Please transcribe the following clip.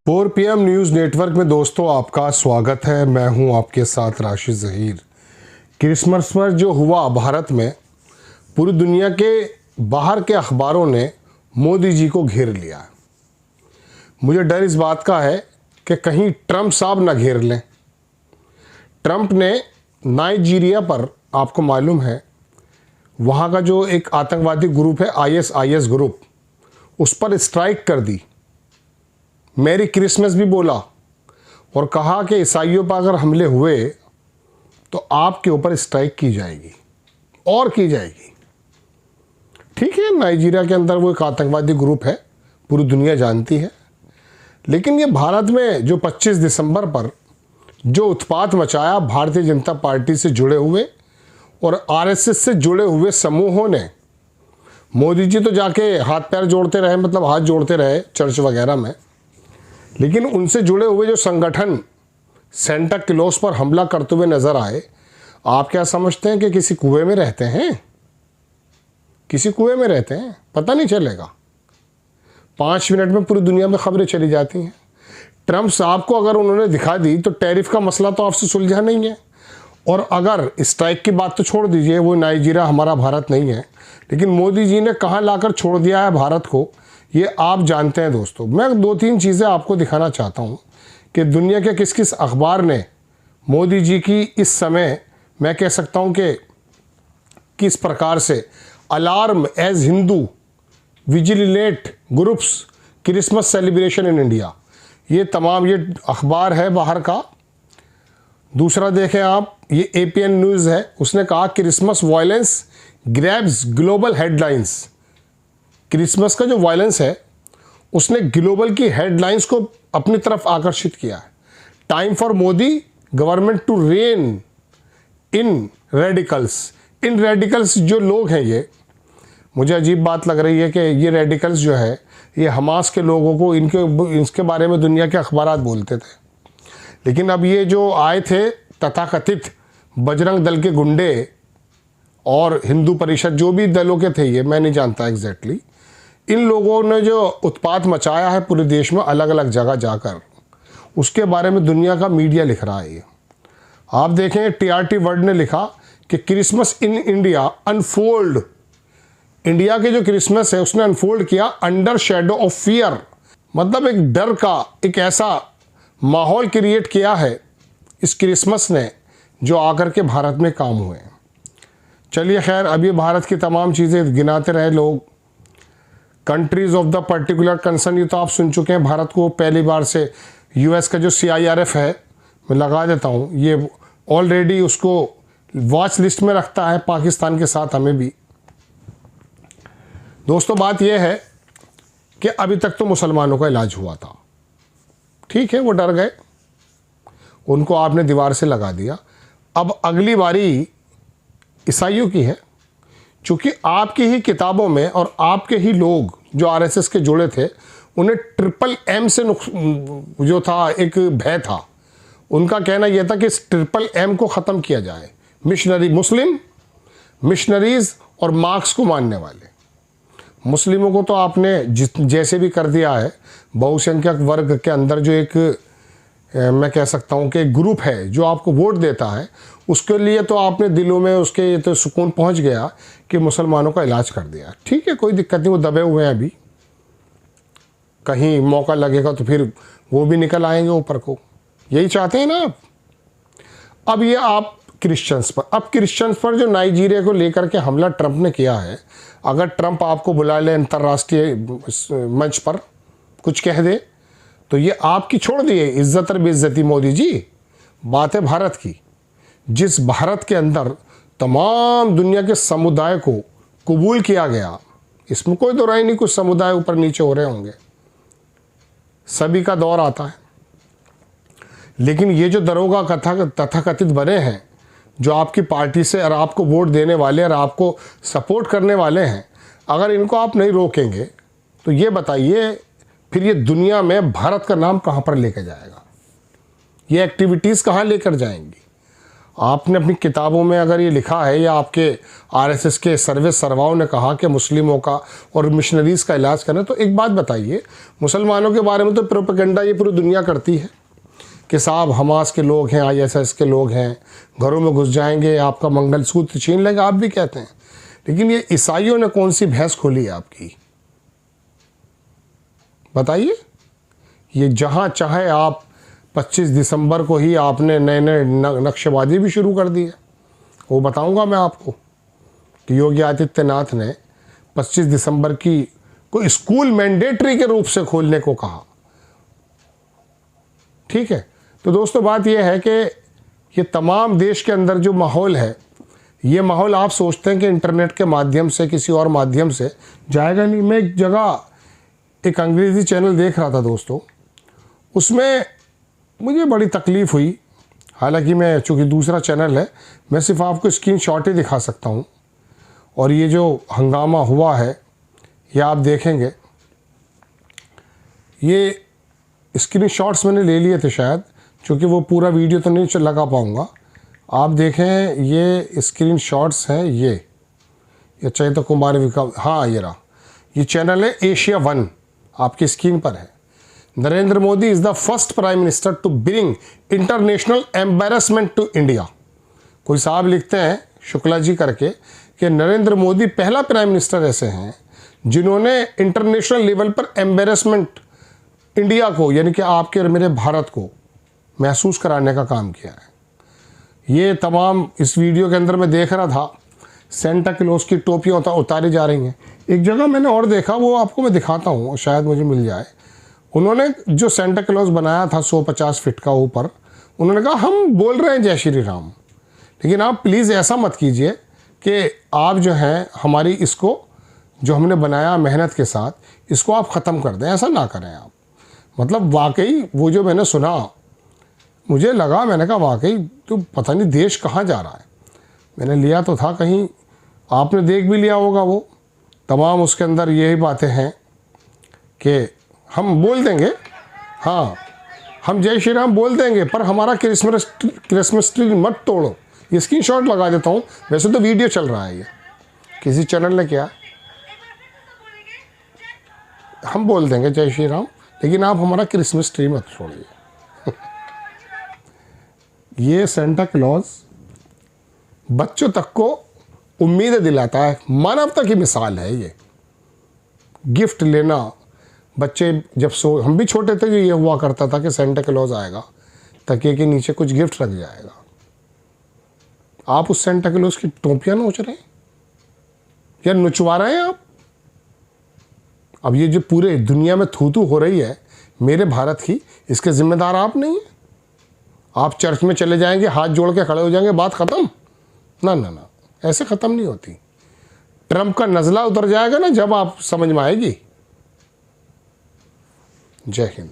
4 PM news network में दोस्तों आपका स्वागत है। मैं हूं आपके साथ राशिद ज़हीर। क्रिसमस पर जो हुआ भारत में, पूरी दुनिया के बाहर के अखबारों ने मोदी जी को घेर लिया। मुझे डर इस बात का है कि कहीं ट्रंप साहब ना घेर लें। ट्रंप ने नाइजीरिया पर, आपको मालूम है, वहाँ का जो एक आतंकवादी ग्रुप है ISIS ग्रुप, उस पर स्ट्राइक कर दी। मैरी क्रिसमस भी बोला और कहा कि ईसाइयों पर अगर हमले हुए तो आपके ऊपर स्ट्राइक की जाएगी और की जाएगी। ठीक है, नाइजीरिया के अंदर वो एक आतंकवादी ग्रुप है, पूरी दुनिया जानती है। लेकिन ये भारत में जो 25 दिसंबर पर जो उत्पात मचाया भारतीय जनता पार्टी से जुड़े हुए और RSS से जुड़े हुए समूहों ने, मोदी जी तो जाके हाथ पैर जोड़ते रहे, मतलब हाथ जोड़ते रहे चर्च वगैरह में, लेकिन उनसे जुड़े हुए जो संगठन सेंटा क्लॉज पर हमला करते हुए नजर आए। आप क्या समझते हैं कि किसी कुएं में रहते हैं? किसी कुएं में रहते हैं? पता नहीं चलेगा। 5 मिनट में पूरी दुनिया में खबरें चली जाती हैं। ट्रंप साहब को अगर उन्होंने दिखा दी तो टैरिफ का मसला तो आपसे सुलझा नहीं है। और अगर स्ट्राइक की बात तो छोड़ दीजिए, वो नाइजीरिया हमारा भारत नहीं है, लेकिन मोदी जी ने कहाँ लाकर छोड़ दिया है भारत को, ये आप जानते हैं दोस्तों। मैं 2-3 चीज़ें आपको दिखाना चाहता हूँ कि दुनिया के किस किस अखबार ने मोदी जी की इस समय, मैं कह सकता हूँ कि किस प्रकार से alarm as Hindu vigilante groups Christmas celebration in India, ये तमाम ये अखबार है बाहर का। दूसरा देखें आप, ये APN न्यूज़ है, उसने कहा Christmas violence grabs global headlines. Christmas का जो वायलेंस है उसने ग्लोबल की हेडलाइंस को अपनी तरफ आकर्षित किया है। Time for Modi government to rein in radicals. इन रेडिकल्स जो लोग हैं, ये मुझे अजीब बात लग रही है कि ये रेडिकल्स जो है ये हमास के लोगों को इसके बारे में दुनिया के अखबारात बोलते थे, लेकिन अब ये जो आए थे तथाकथित बजरंग दल के गुंडे और हिंदू परिषद, जो भी दलों के थे, ये मैं नहीं जानता एग्जैक्टली, इन लोगों ने जो उत्पात मचाया है पूरे देश में अलग अलग जगह जाकर, उसके बारे में दुनिया का मीडिया लिख रहा है। ये आप देखें, TRT वर्ल्ड ने लिखा कि Christmas in India unfold. India के जो क्रिसमस है उसने अनफोल्ड किया अंडर शेडो ऑफ फियर, मतलब एक डर का एक ऐसा माहौल क्रिएट किया है इस क्रिसमस ने, जो आकर के भारत में काम हुए हैं। चलिए खैर, अभी भारत की तमाम चीज़ें गिनाते रहे लोग। Countries of the particular concern, ये तो आप सुन चुके हैं। भारत को पहली बार से US का जो CIRF है, मैं लगा देता हूँ, ये ऑलरेडी उसको वॉच लिस्ट में रखता है, पाकिस्तान के साथ हमें भी। दोस्तों बात यह है कि अभी तक तो मुसलमानों का इलाज हुआ था, ठीक है, वो डर गए, उनको आपने दीवार से लगा दिया। अब अगली बारी ईसाइयों की है। चूँकि आपकी ही किताबों में और आपके ही लोग जो RSS के जुड़े थे, उन्हें TMM से जो था एक भय था। उनका कहना यह था कि इस TMM को ख़त्म किया जाए। मिशनरी, मुस्लिम मिशनरीज़ और मार्क्स को मानने वाले मुस्लिमों को तो आपने जैसे भी कर दिया है। बहुसंख्यक वर्ग के अंदर जो एक, मैं कह सकता हूँ कि एक ग्रुप है जो आपको वोट देता है, उसके लिए तो आपने दिलों में उसके तो सुकून पहुँच गया कि मुसलमानों का इलाज कर दिया। ठीक है, कोई दिक्कत नहीं, वो दबे हुए हैं अभी, कहीं मौका लगेगा तो फिर वो भी निकल आएंगे ऊपर को। यही चाहते हैं ना आप। अब ये आप क्रिश्चियंस पर, अब क्रिश्चियंस पर जो नाइजीरिया को लेकर के हमला ट्रंप ने किया है, अगर ट्रंप आपको बुला ले अंतर्राष्ट्रीय मंच पर कुछ कह दे तो ये आपकी छोड़ दिए इज्जत और बेइज्जती। मोदी जी, बात है भारत की, जिस भारत के अंदर तमाम दुनिया के समुदाय को कबूल किया गया, इसमें कोई दो राय नहीं, कुछ समुदाय ऊपर नीचे हो रहे होंगे, सभी का दौर आता है। लेकिन ये जो दरोगा तथाकथित बने हैं, जो आपकी पार्टी से और आपको वोट देने वाले और आपको सपोर्ट करने वाले हैं, अगर इनको आप नहीं रोकेंगे तो ये बताइए फिर ये दुनिया में भारत का नाम कहाँ पर लेकर जाएगा? ये एक्टिविटीज़ कहाँ लेकर जाएंगी? आपने अपनी किताबों में अगर ये लिखा है या आपके आरएसएस के सर्वे सर्वाओं ने कहा कि मुस्लिमों का और मिशनरीज़ का इलाज करना, तो एक बात बताइए, मुसलमानों के बारे में तो प्रोपेगेंडा ये पूरी दुनिया करती है कि साहब हमास के लोग हैं, आईएसआईएस के लोग हैं, घरों में घुस जाएंगे, आपका मंगलसूत्र छीन लेंगे, आप भी कहते हैं। लेकिन ये ईसाइयों ने कौन सी भैंस खोली है आपकी, बताइए। ये जहाँ चाहे आप 25 दिसंबर को ही आपने नए नए नक्शेबाजी भी शुरू कर दी है। वो बताऊंगा मैं आपको कि योगी आदित्यनाथ ने 25 दिसंबर की कोई स्कूल मैंडेटरी के रूप से खोलने को कहा। ठीक है, तो दोस्तों बात यह है कि ये तमाम देश के अंदर जो माहौल है, ये माहौल आप सोचते हैं कि इंटरनेट के माध्यम से, किसी और माध्यम से जाएगा नहीं। मैं एक जगह एक अंग्रेज़ी चैनल देख रहा था दोस्तों, उसमें मुझे बड़ी तकलीफ़ हुई। हालांकि मैं, चूँकि दूसरा चैनल है, मैं सिर्फ आपको स्क्रीनशॉट ही दिखा सकता हूँ। और ये जो हंगामा हुआ है ये आप देखेंगे, ये स्क्रीनशॉट्स मैंने ले लिए थे शायद, क्योंकि वो पूरा वीडियो तो नहीं लगा पाऊँगा। आप देखें, ये स्क्रीनशॉट्स हैं, ये चैतन्य कुमार विकास, हाँ ये रहा, ये चैनल है एशिया 1, आपकी स्क्रीन पर है। Narendra Modi is the first prime minister to bring international embarrassment to India. कोई साहब लिखते हैं शुक्ला जी करके कि नरेंद्र मोदी पहला प्राइम मिनिस्टर ऐसे हैं जिन्होंने इंटरनेशनल लेवल पर एम्बेरसमेंट इंडिया को, यानी कि आपके और मेरे भारत को महसूस कराने का काम किया है। ये तमाम इस वीडियो के अंदर मैं देख रहा था, सेंटा क्लॉज की टोपियाँ उतारी जा रही हैं। एक जगह मैंने और देखा, वो आपको मैं दिखाता हूँ, शायद मुझे मिल जाए। उन्होंने जो सेंटा क्लॉज बनाया था 150 फीट का ऊपर, उन्होंने कहा हम बोल रहे हैं जय श्री राम, लेकिन आप प्लीज़ ऐसा मत कीजिए कि आप जो है हमारी इसको, जो हमने बनाया मेहनत के साथ, इसको आप ख़त्म कर दें, ऐसा ना करें आप। मतलब वाकई वो जो मैंने सुना, मुझे लगा, मैंने कहा वाकई तो पता नहीं देश कहाँ जा रहा है। मैंने लिया तो था कहीं, आपने देख भी लिया होगा, वो तमाम उसके अंदर यही बातें हैं कि हम बोल देंगे, हाँ हम जय श्री राम बोल देंगे, पर हमारा क्रिसमस ट्री मत तोड़ो। ये स्क्रीनशॉट लगा देता हूँ, वैसे तो वीडियो चल रहा है, ये किसी चैनल ने किया। हम बोल देंगे जय श्री राम, लेकिन आप हमारा क्रिसमस ट्री मत छोड़िए। ये सेंटा क्लॉज बच्चों तक को उम्मीद दिलाता है, मानवता की मिसाल है ये। गिफ्ट लेना, बच्चे जब हम भी छोटे थे, जो ये हुआ करता था कि सेंटा क्लॉज आएगा, तकिए के नीचे कुछ गिफ्ट रख जाएगा। आप उस सेंटा क्लॉज की टोपियाँ नोच रहे हैं या नुचवा रहे हैं आप। अब ये जो पूरे दुनिया में थू-थू हो रही है मेरे भारत की, इसके जिम्मेदार आप नहीं हैं। आप चर्च में चले जाएंगे, हाथ जोड़ के खड़े हो जाएंगे, बात ख़त्म। ना ना ना, ऐसे ख़त्म नहीं होती। ट्रंप का नज़ला उतर जाएगा ना, जब आप समझ में आएगी। जय हिंद।